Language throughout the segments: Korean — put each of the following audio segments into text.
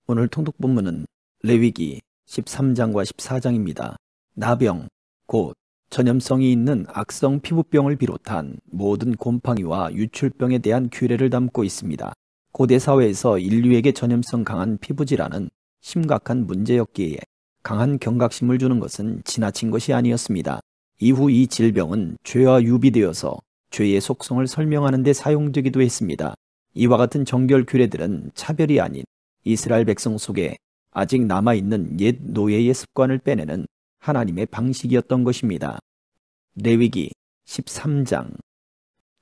오늘 통독 본문은 레위기 13장과 14장입니다. 나병, 곧 전염성이 있는 악성 피부병을 비롯한 모든 곰팡이와 유출병에 대한 규례를 담고 있습니다. 고대 사회에서 인류에게 전염성 강한 피부질환은 심각한 문제였기에 강한 경각심을 주는 것은 지나친 것이 아니었습니다. 이후 이 질병은 죄와 유비되어서 죄의 속성을 설명하는 데 사용되기도 했습니다. 이와 같은 정결 규례들은 차별이 아닌 이스라엘 백성 속에 아직 남아있는 옛 노예의 습관을 빼내는 하나님의 방식이었던 것입니다. 레위기 13장.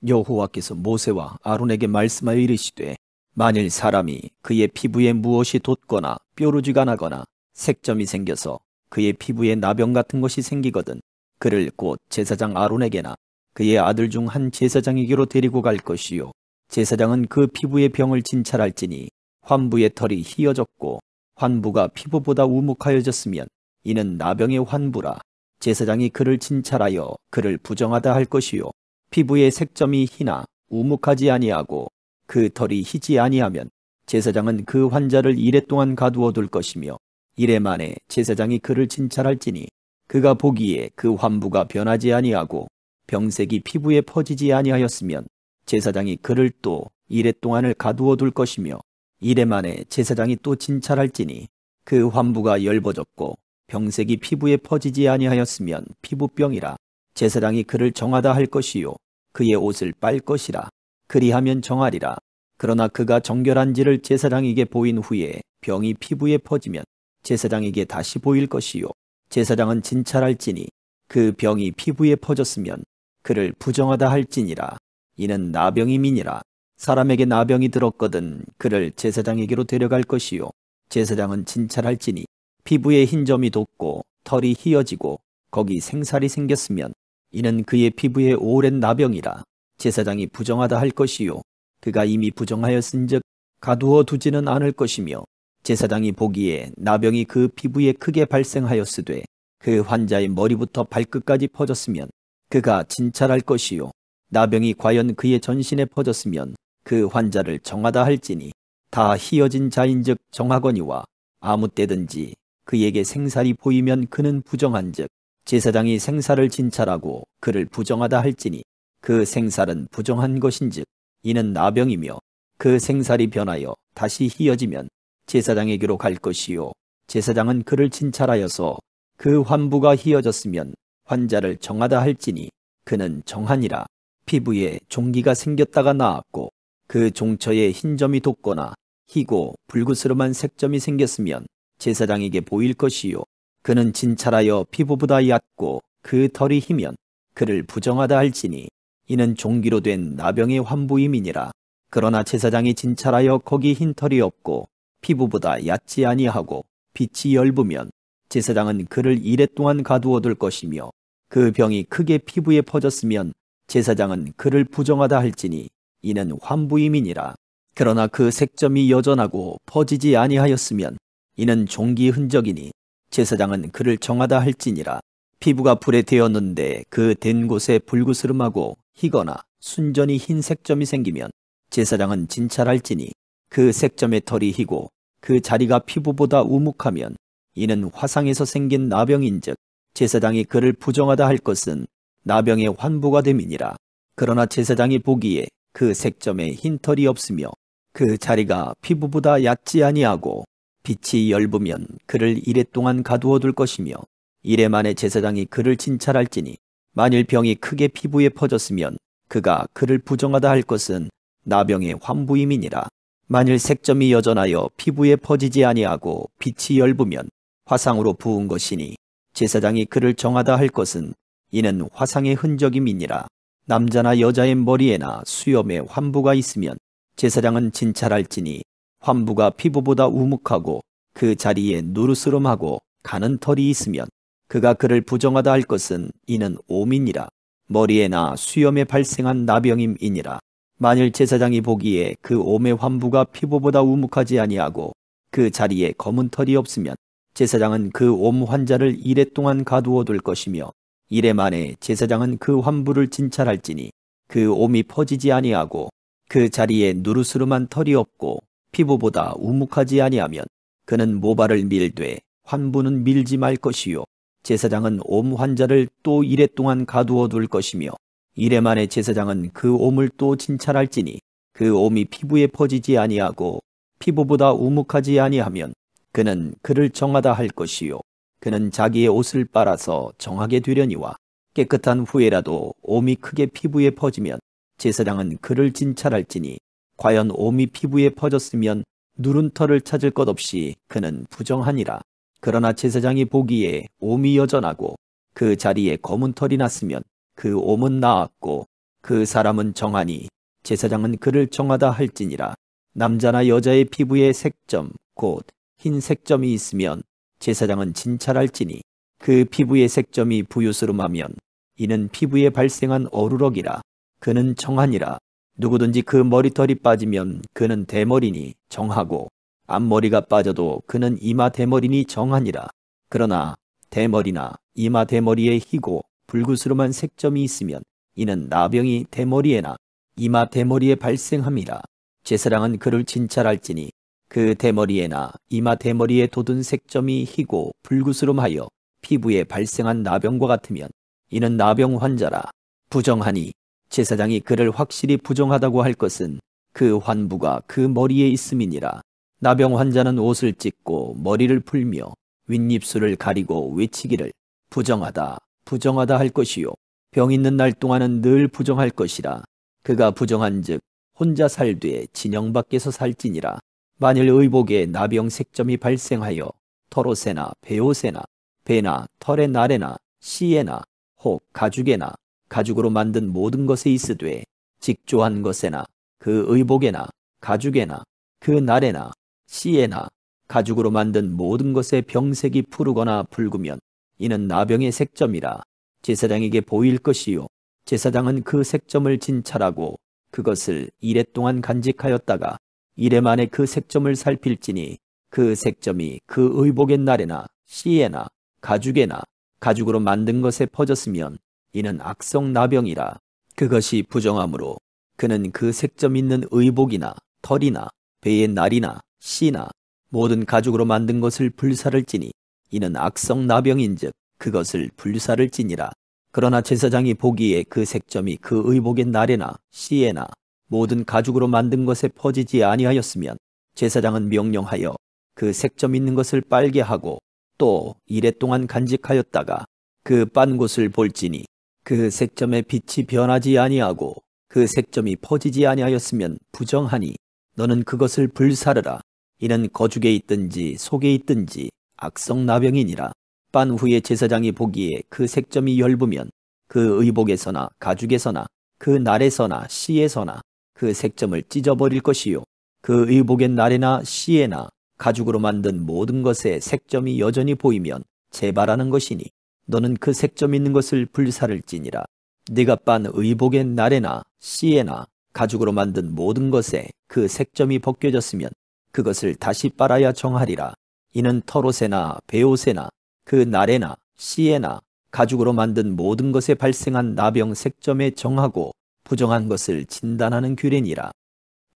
여호와께서 모세와 아론에게 말씀하여 이르시되, 만일 사람이 그의 피부에 무엇이 돋거나 뾰루지가 나거나 색점이 생겨서 그의 피부에 나병 같은 것이 생기거든 그를 곧 제사장 아론에게나 그의 아들 중 한 제사장에게로 데리고 갈 것이요, 제사장은 그 피부의 병을 진찰할지니 환부의 털이 희어졌고 환부가 피부보다 우묵하여졌으면 이는 나병의 환부라. 제사장이 그를 진찰하여 그를 부정하다 할 것이요, 피부의 색점이 희나 우묵하지 아니하고 그 털이 희지 아니하면 제사장은 그 환자를 이레 동안 가두어 둘 것이며, 이레 만에 제사장이 그를 진찰할지니 그가 보기에 그 환부가 변하지 아니하고 병색이 피부에 퍼지지 아니하였으면 제사장이 그를 또 이레 동안을 가두어 둘 것이며, 이레 만에 제사장이 또 진찰할지니 그 환부가 열버졌고 병색이 피부에 퍼지지 아니하였으면 피부병이라. 제사장이 그를 정하다 할 것이요, 그의 옷을 빨 것이라. 그리하면 정하리라. 그러나 그가 정결한지를 제사장에게 보인 후에 병이 피부에 퍼지면 제사장에게 다시 보일 것이요, 제사장은 진찰할지니 그 병이 피부에 퍼졌으면 그를 부정하다 할지니라. 이는 나병임이니라. 사람에게 나병이 들었거든 그를 제사장에게로 데려갈 것이요, 제사장은 진찰할지니 피부에 흰 점이 돋고 털이 희어지고 거기 생살이 생겼으면 이는 그의 피부에 오랜 나병이라. 제사장이 부정하다 할 것이요, 그가 이미 부정하였은즉 가두어 두지는 않을 것이며, 제사장이 보기에 나병이 그 피부에 크게 발생하였으되 그 환자의 머리부터 발끝까지 퍼졌으면 그가 진찰할 것이요, 나병이 과연 그의 전신에 퍼졌으면 그 환자를 정하다 할지니 다 희어진 자인즉 정하거니와 아무 때든지 그에게 생살이 보이면 그는 부정한즉 제사장이 생살을 진찰하고 그를 부정하다 할지니 그 생살은 부정한 것인즉 이는 나병이며, 그 생살이 변하여 다시 희어지면 제사장에게로 갈 것이요, 제사장은 그를 진찰하여서 그 환부가 희어졌으면 환자를 정하다 할지니 그는 정하니라. 피부에 종기가 생겼다가 나았고 그 종처에 흰 점이 돋거나 희고 불그스름한 색점이 생겼으면 제사장에게 보일 것이요, 그는 진찰하여 피부보다 얕고 그 털이 희면 그를 부정하다 할지니 이는 종기로 된 나병의 환부임이니라. 그러나 제사장이 진찰하여 거기 흰 털이 없고 피부보다 얕지 아니하고 빛이 엷으면 제사장은 그를 이레 동안 가두어 둘 것이며, 그 병이 크게 피부에 퍼졌으면 제사장은 그를 부정하다 할지니 이는 환부임이니라. 그러나 그 색점이 여전하고 퍼지지 아니하였으면 이는 종기 흔적이니 제사장은 그를 정하다 할지니라. 피부가 불에 데었는데 그 댄 곳에 불그스름하고 희거나 순전히 흰 색점이 생기면 제사장은 진찰할지니 그 색점의 털이 희고 그 자리가 피부보다 우묵하면 이는 화상에서 생긴 나병인즉 제사장이 그를 부정하다 할 것은 나병의 환부가 됨이니라. 그러나 제사장이 보기에 그 색점에 흰 털이 없으며 그 자리가 피부보다 얕지 아니하고 빛이 엷으면 그를 이레 동안 가두어 둘 것이며, 이레 만에 제사장이 그를 진찰할지니 만일 병이 크게 피부에 퍼졌으면 그가 그를 부정하다 할 것은 나병의 환부임이니라. 만일 색점이 여전하여 피부에 퍼지지 아니하고 빛이 엷으면 화상으로 부은 것이니 제사장이 그를 정하다 할 것은 이는 화상의 흔적임이니라. 남자나 여자의 머리에나 수염에 환부가 있으면 제사장은 진찰할지니 환부가 피부보다 우묵하고 그 자리에 누르스름하고 가는 털이 있으면 그가 그를 부정하다 할 것은 이는 오민이라. 머리에나 수염에 발생한 나병임이니라. 만일 제사장이 보기에 그 옴의 환부가 피부보다 우묵하지 아니하고 그 자리에 검은 털이 없으면 제사장은 그 옴 환자를 이레 동안 가두어 둘 것이며, 이레 만에 제사장은 그 환부를 진찰할지니 그 옴이 퍼지지 아니하고 그 자리에 누르스름한 털이 없고 피부보다 우묵하지 아니하면 그는 모발을 밀되 환부는 밀지 말 것이요 제사장은 옴 환자를 또 이레 동안 가두어 둘 것이며 이레 만에 제사장은 그 옴을 또 진찰할지니 그 옴이 피부에 퍼지지 아니하고 피부보다 우묵하지 아니하면 그는 그를 정하다 할 것이요 그는 자기의 옷을 빨아서 정하게 되려니와 깨끗한 후에라도 옴이 크게 피부에 퍼지면 제사장은 그를 진찰할지니 과연 옴이 피부에 퍼졌으면 누른 털을 찾을 것 없이 그는 부정하니라. 그러나 제사장이 보기에 옴이 여전하고 그 자리에 검은 털이 났으면 그 옴은 나았고 그 사람은 정하니 제사장은 그를 정하다 할지니라. 남자나 여자의 피부에 색점 곧 흰 색점이 있으면 제사장은 진찰할지니 그 피부의 색점이 부유스름하면 이는 피부에 발생한 어루럭이라. 그는 정하니라. 누구든지 그 머리털이 빠지면 그는 대머리니 정하고 앞머리가 빠져도 그는 이마 대머리니 정하니라. 그러나 대머리나 이마 대머리에 희고 불구스름한 색점이 있으면 이는 나병이 대머리에나 이마 대머리에 발생함이라. 제사장은 그를 진찰할지니 그 대머리에나 이마 대머리에 돋은 색점이 희고 불구스름하여 피부에 발생한 나병과 같으면 이는 나병 환자라. 부정하니 제사장이 그를 확실히 부정하다고 할 것은 그 환부가 그 머리에 있음이니라. 나병 환자는 옷을 찢고 머리를 풀며 윗입술을 가리고 외치기를 부정하다 부정하다 할 것이요 병 있는 날 동안은 늘 부정할 것이라. 그가 부정한즉 혼자 살되 진영 밖에서 살지니라. 만일 의복에 나병 색점이 발생하여 털옷에나 배옷에나 배나 털의 날에나 씨에나 혹 가죽에나 가죽으로 만든 모든 것에 있으되 직조한 것에나 그 의복에나 가죽에나 그 날에나 씨에나 가죽으로 만든 모든 것의 병색이 푸르거나 붉으면 이는 나병의 색점이라. 제사장에게 보일 것이요 제사장은 그 색점을 진찰하고 그것을 이레 동안 간직하였다가 이레 만에 그 색점을 살필지니 그 색점이 그 의복의 날에나 씨에나 가죽에나 가죽으로 만든 것에 퍼졌으면 이는 악성 나병이라. 그것이 부정하므로 그는 그 색점 있는 의복이나 털이나 배의 날이나 씨나 모든 가죽으로 만든 것을 불사를 찌니 이는 악성 나병인즉 그것을 불사를 찌니라. 그러나 제사장이 보기에 그 색점이 그 의복의 날에나 씨에나 모든 가죽으로 만든 것에 퍼지지 아니하였으면 제사장은 명령하여 그 색점 있는 것을 빨게 하고 또 이레 동안 간직하였다가 그 빤 곳을 볼지니 그 색점의 빛이 변하지 아니하고 그 색점이 퍼지지 아니하였으면 부정하니 너는 그것을 불사르라. 이는 거죽에 있든지 속에 있든지 악성 나병이니라. 빤 후에 제사장이 보기에 그 색점이 엷으면 그 의복에서나 가죽에서나 그 날에서나 씨에서나 그 색점을 찢어버릴 것이요 그 의복의 날에나 씨에나 가죽으로 만든 모든 것에 색점이 여전히 보이면 재발하는 것이니 너는 그 색점 있는 것을 불사를지니라. 네가 빤 의복의 날에나 씨에나 가죽으로 만든 모든 것에 그 색점이 벗겨졌으면 그것을 다시 빨아야 정하리라. 이는 털옷에나 배옷에나 그 날에나 씨에나 가죽으로 만든 모든 것에 발생한 나병 색점에 정하고 부정한 것을 진단하는 규례니라.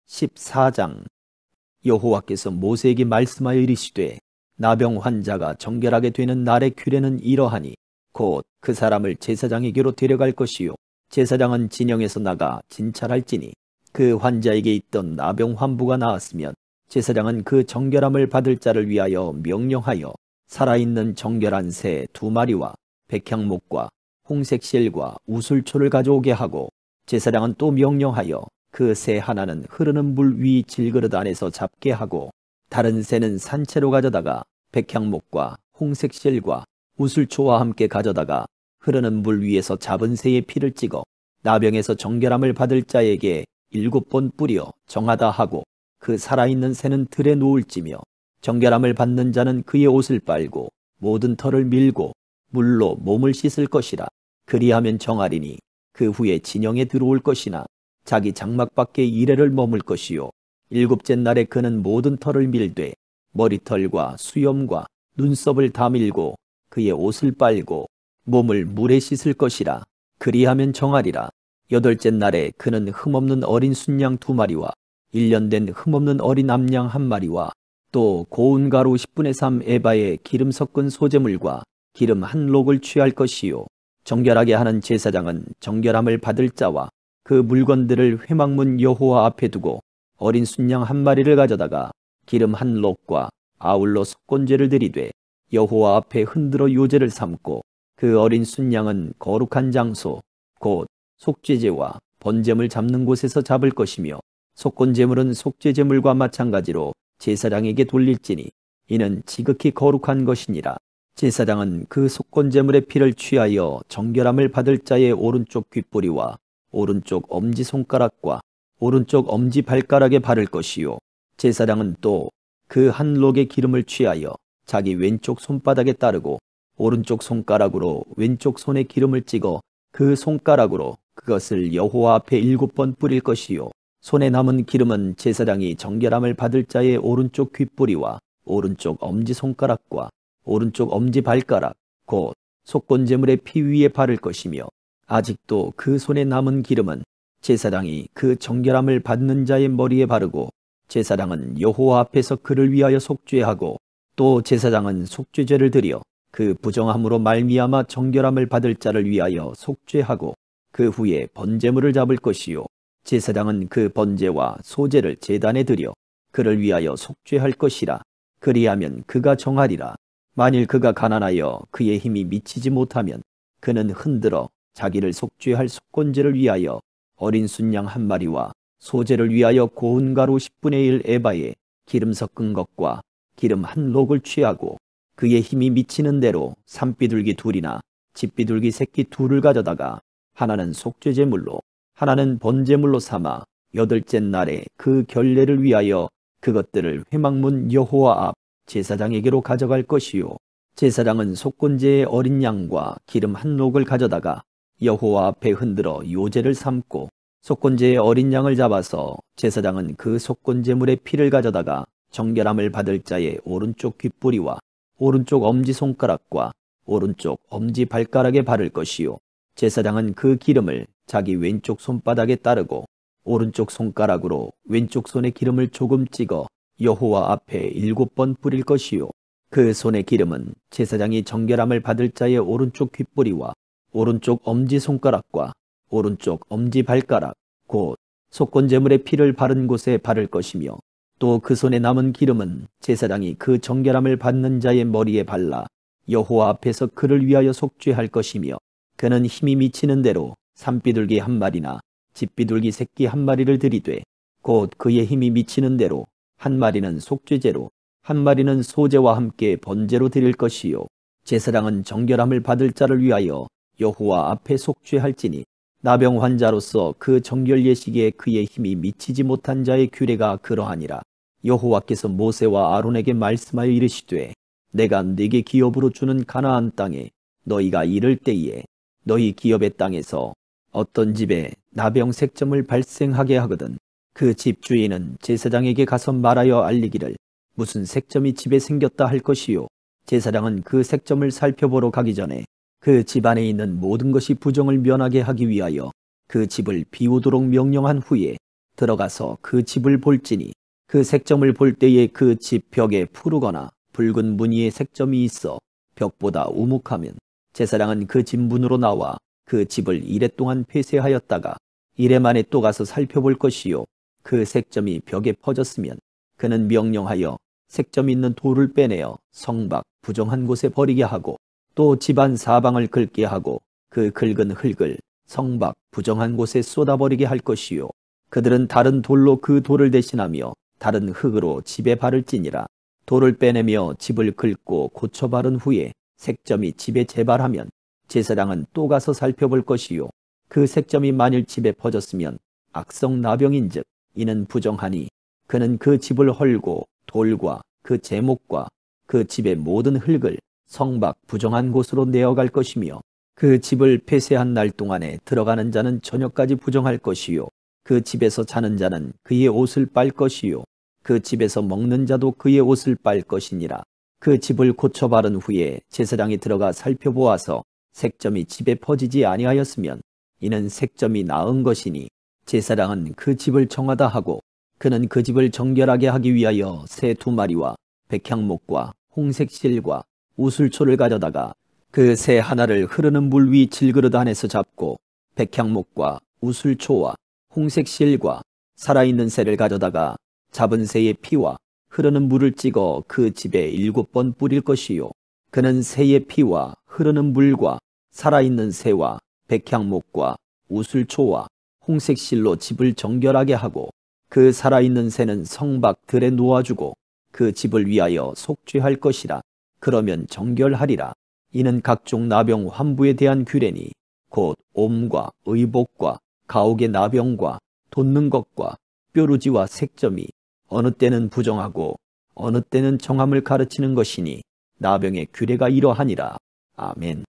14장. 여호와께서 모세에게 말씀하여 이르시되 나병 환자가 정결하게 되는 날의 규례는 이러하니 곧 그 사람을 제사장에게로 데려갈 것이요 제사장은 진영에서 나가 진찰할지니 그 환자에게 있던 나병 환부가 나았으면 제사장은 그 정결함을 받을 자를 위하여 명령하여 살아있는 정결한 새 2마리와 백향목과 홍색실과 우술초를 가져오게 하고 제사장은 또 명령하여 그 새 하나는 흐르는 물 위 질그릇 안에서 잡게 하고 다른 새는 산채로 가져다가 백향목과 홍색실과 우술초와 함께 가져다가 흐르는 물 위에서 잡은 새의 피를 찍어 나병에서 정결함을 받을 자에게 7번 뿌려 정하다 하고 그 살아있는 새는 들에 놓을지며 정결함을 받는 자는 그의 옷을 빨고 모든 털을 밀고 물로 몸을 씻을 것이라. 그리하면 정하리니 그 후에 진영에 들어올 것이나 자기 장막 밖에 이레를 머물 것이요 7째 날에 그는 모든 털을 밀되 머리털과 수염과 눈썹을 다 밀고 그의 옷을 빨고 몸을 물에 씻을 것이라. 그리하면 정하리라. 8째 날에 그는 흠없는 어린 순양 2마리와 1년 된 흠없는 어린 암양 1마리와 또 고운 가루 10분의 3 에바에 기름 섞은 소재물과 기름 한 록을 취할 것이요. 정결하게 하는 제사장은 정결함을 받을 자와 그 물건들을 회막문 여호와 앞에 두고 어린 순양 한 마리를 가져다가 기름 한 록과 아울러 속건제를 드리되 여호와 앞에 흔들어 요제를 삼고 그 어린 순양은 거룩한 장소 곧 속죄제와 번제물 잡는 곳에서 잡을 것이며 속건제물은 속죄제물과 마찬가지로 제사장에게 돌릴지니 이는 지극히 거룩한 것이니라. 제사장은 그 속건제물의 피를 취하여 정결함을 받을 자의 오른쪽 귓뿌리와 오른쪽 엄지손가락과 오른쪽 엄지발가락에 바를 것이요. 제사장은 또 그 한 록의 기름을 취하여 자기 왼쪽 손바닥에 따르고 오른쪽 손가락으로 왼쪽 손에 기름을 찍어 그 손가락으로 그것을 여호와 앞에 7번 뿌릴 것이요. 손에 남은 기름은 제사장이 정결함을 받을 자의 오른쪽 귓뿌리와 오른쪽 엄지손가락과 오른쪽 엄지발가락 곧 속건제물의 피 위에 바를 것이며 아직도 그 손에 남은 기름은 제사장이 그 정결함을 받는 자의 머리에 바르고 제사장은 여호와 앞에서 그를 위하여 속죄하고 또 제사장은 속죄제를 드려 그 부정함으로 말미암아 정결함을 받을 자를 위하여 속죄하고 그 후에 번제물을 잡을 것이요. 제사장은 그 번제와 소제를 제단에 드려 그를 위하여 속죄할 것이라. 그리하면 그가 정하리라. 만일 그가 가난하여 그의 힘이 미치지 못하면 그는 흔들어 자기를 속죄할 속건제를 위하여 어린 순양 한 마리와 소제를 위하여 고운 가루 10분의 1 에바에 기름 섞은 것과 기름 한 록을 취하고 그의 힘이 미치는 대로 산비둘기 둘이나 집비둘기 새끼 둘을 가져다가 하나는 속죄제물로 하나는 번제물로 삼아 8째 날에 그 결례를 위하여 그것들을 회막문 여호와 앞 제사장에게로 가져갈 것이요. 제사장은 속건제의 어린 양과 기름 한 록을 가져다가 여호와 앞에 흔들어 요제를 삼고 속건제의 어린 양을 잡아서 제사장은 그 속건제물의 피를 가져다가 정결함을 받을 자의 오른쪽 귓뿌리와 오른쪽 엄지손가락과 오른쪽 엄지발가락에 바를 것이요. 제사장은 그 기름을 자기 왼쪽 손바닥에 따르고 오른쪽 손가락으로 왼쪽 손에 기름을 조금 찍어 여호와 앞에 7번 뿌릴 것이요. 그 손의 기름은 제사장이 정결함을 받을 자의 오른쪽 귓뿌리와 오른쪽 엄지손가락과 오른쪽 엄지발가락 곧 속건제물의 피를 바른 곳에 바를 것이며 또 그 손에 남은 기름은 제사장이 그 정결함을 받는 자의 머리에 발라 여호와 앞에서 그를 위하여 속죄할 것이며 그는 힘이 미치는 대로 산비둘기 한 마리나 집비둘기 새끼 한 마리를 들이되 곧 그의 힘이 미치는 대로 한 마리는 속죄제로 한 마리는 소제와 함께 번제로 드릴 것이요. 제사장은 정결함을 받을 자를 위하여 여호와 앞에 속죄할지니 나병 환자로서 그 정결 예식에 그의 힘이 미치지 못한 자의 규례가 그러하니라. 여호와께서 모세와 아론에게 말씀하여 이르시되 내가 네게 기업으로 주는 가나안 땅에 너희가 이를 때에 너희 기업의 땅에서 어떤 집에 나병 색점을 발생하게 하거든 그 집 주인은 제사장에게 가서 말하여 알리기를 무슨 색점이 집에 생겼다 할 것이요. 제사장은 그 색점을 살펴보러 가기 전에 그 집 안에 있는 모든 것이 부정을 면하게 하기 위하여 그 집을 비우도록 명령한 후에 들어가서 그 집을 볼지니 그 색점을 볼 때에 그 집 벽에 푸르거나 붉은 무늬의 색점이 있어 벽보다 우묵하면 제사장은 그 집 문으로 나와 그 집을 이레 동안 폐쇄하였다가 이레 만에 또 가서 살펴볼 것이요. 그 색점이 벽에 퍼졌으면 그는 명령하여 색점 있는 돌을 빼내어 성박 부정한 곳에 버리게 하고 또 집안 사방을 긁게 하고 그 긁은 흙을 성박 부정한 곳에 쏟아버리게 할 것이요. 그들은 다른 돌로 그 돌을 대신하며 다른 흙으로 집에 바를지니라. 돌을 빼내며 집을 긁고 고쳐 바른 후에 색점이 집에 재발하면 제사장은 또 가서 살펴볼 것이요. 그 색점이 만일 집에 퍼졌으면 악성 나병인즉 이는 부정하니 그는 그 집을 헐고 돌과 그 제목과 그 집의 모든 흙을 성박 부정한 곳으로 내어갈 것이며 그 집을 폐쇄한 날 동안에 들어가는 자는 저녁까지 부정할 것이요. 그 집에서 자는 자는 그의 옷을 빨 것이요. 그 집에서 먹는 자도 그의 옷을 빨 것이니라. 그 집을 고쳐 바른 후에 제사장이 들어가 살펴보아서 색점이 집에 퍼지지 아니하였으면 이는 색점이 나은 것이니 제사장은 그 집을 정하다 하고 그는 그 집을 정결하게 하기 위하여 새 2마리와 백향목과 홍색실과 우슬초를 가져다가 그 새 하나를 흐르는 물 위 질그릇 안에서 잡고 백향목과 우슬초와 홍색실과 살아있는 새를 가져다가 잡은 새의 피와 흐르는 물을 찍어 그 집에 7번 뿌릴 것이요. 그는 새의 피와 흐르는 물과 살아있는 새와 백향목과 우슬초와 홍색실로 집을 정결하게 하고 그 살아있는 새는 성박 들에 놓아주고 그 집을 위하여 속죄할 것이라. 그러면 정결하리라. 이는 각종 나병 환부에 대한 규례니 곧 옴과 의복과 가옥의 나병과 돋는 것과 뾰루지와 색점이 어느 때는 부정하고 어느 때는 정함을 가르치는 것이니 나병의 규례가 이러하니라. 아멘.